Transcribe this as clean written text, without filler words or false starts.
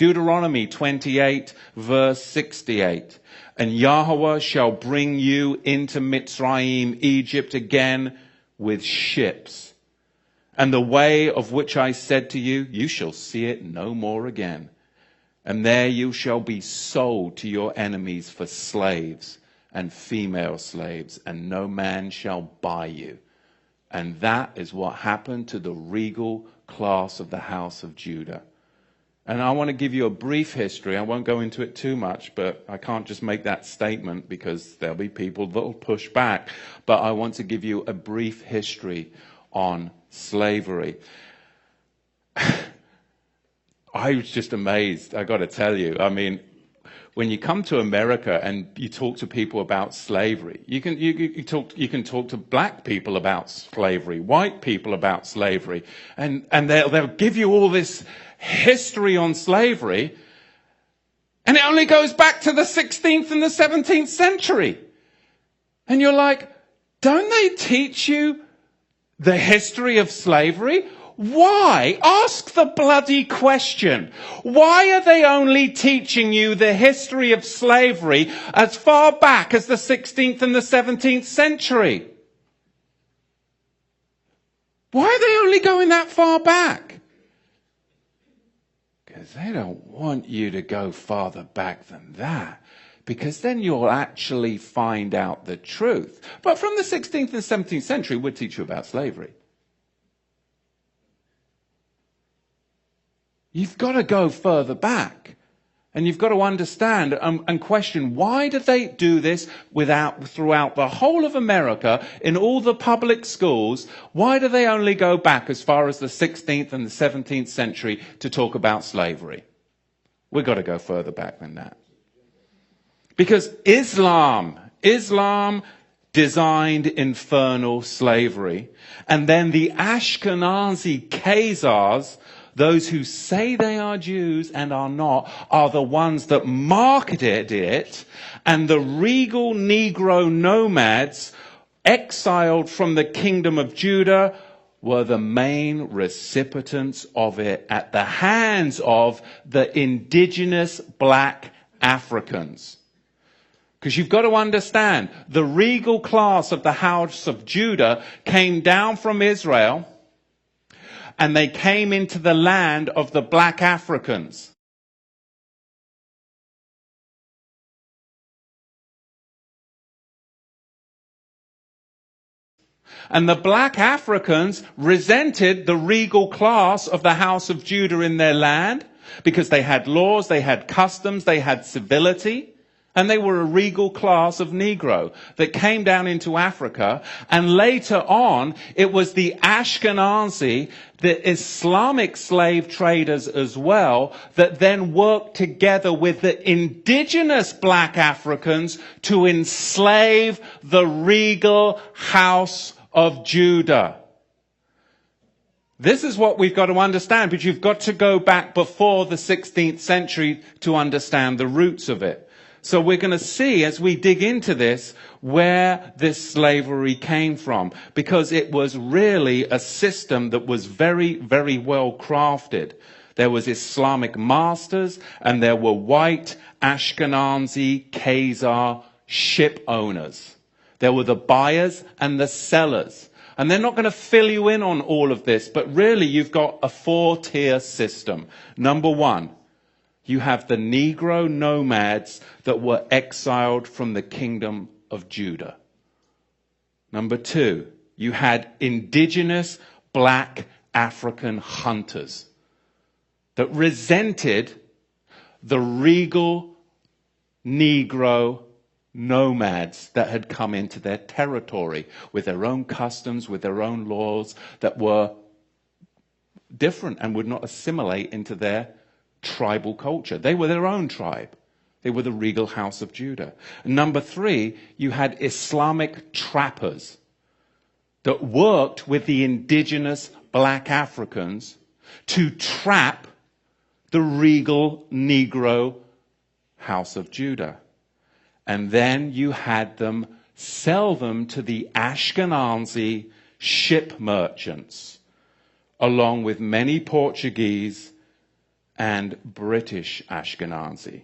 Deuteronomy 28, verse 68. And Yahweh shall bring you into Mitzrayim, Egypt again, with ships. And the way of which I said to you, you shall see it no more again. And there you shall be sold to your enemies for slaves and female slaves, and no man shall buy you. And that is what happened to the regal class of the house of Judah. And I want to give you a brief history. I won't go into it too much, but I can't just make that statement because there'll be people that will push back. But I want to give you a brief history on slavery. I was just amazed, I got to tell you. I mean, when you come to America and you talk to people about slavery, you can talk to black people about slavery, white people about slavery, and they'll give you all this history on slavery, and it only goes back to the 16th and the 17th century. And you're like, don't they teach you the history of slavery? Why? Ask the bloody question. Why are they only teaching you the history of slavery as far back as the 16th and the 17th century? Why are they only going that far back? Because they don't want you to go farther back than that. Because then you'll actually find out the truth. But from the 16th and 17th century, we'll teach you about slavery. You've got to go further back. And you've got to understand and question, why did they do this throughout the whole of America, in all the public schools? Why do they only go back as far as the 16th and the 17th century to talk about slavery? We've got to go further back than that. Because Islam designed infernal slavery. And then the Ashkenazi Khazars, those who say they are Jews and are not, are the ones that marketed it. And the regal Negro nomads, exiled from the kingdom of Judah, were the main recipients of it at the hands of the indigenous black Africans. Because you've got to understand, the regal class of the house of Judah came down from Israel, and they came into the land of the black Africans. And the black Africans resented the regal class of the house of Judah in their land because they had laws, they had customs, they had civility. And they were a regal class of Negro that came down into Africa. And later on, it was the Ashkenazi, the Islamic slave traders as well, that then worked together with the indigenous black Africans to enslave the regal house of Judah. This is what we've got to understand, but you've got to go back before the 16th century to understand the roots of it. So we're going to see, as we dig into this, where this slavery came from. Because it was really a system that was very, very well crafted. There was Islamic masters, and there were white Ashkenazi Khazar ship owners. There were the buyers and the sellers. And they're not going to fill you in on all of this, but really you've got a 4-tier system. Number one, you have the Negro nomads that were exiled from the kingdom of Judah. Number two, you had indigenous black African hunters that resented the regal Negro nomads that had come into their territory with their own customs, with their own laws that were different and would not assimilate into their tribal culture. They were their own tribe. They were the regal house of Judah. And number three, you had Islamic trappers that worked with the indigenous black Africans to trap the regal Negro house of Judah. And then you had them sell them to the Ashkenazi ship merchants, along with many Portuguese and British Ashkenazi.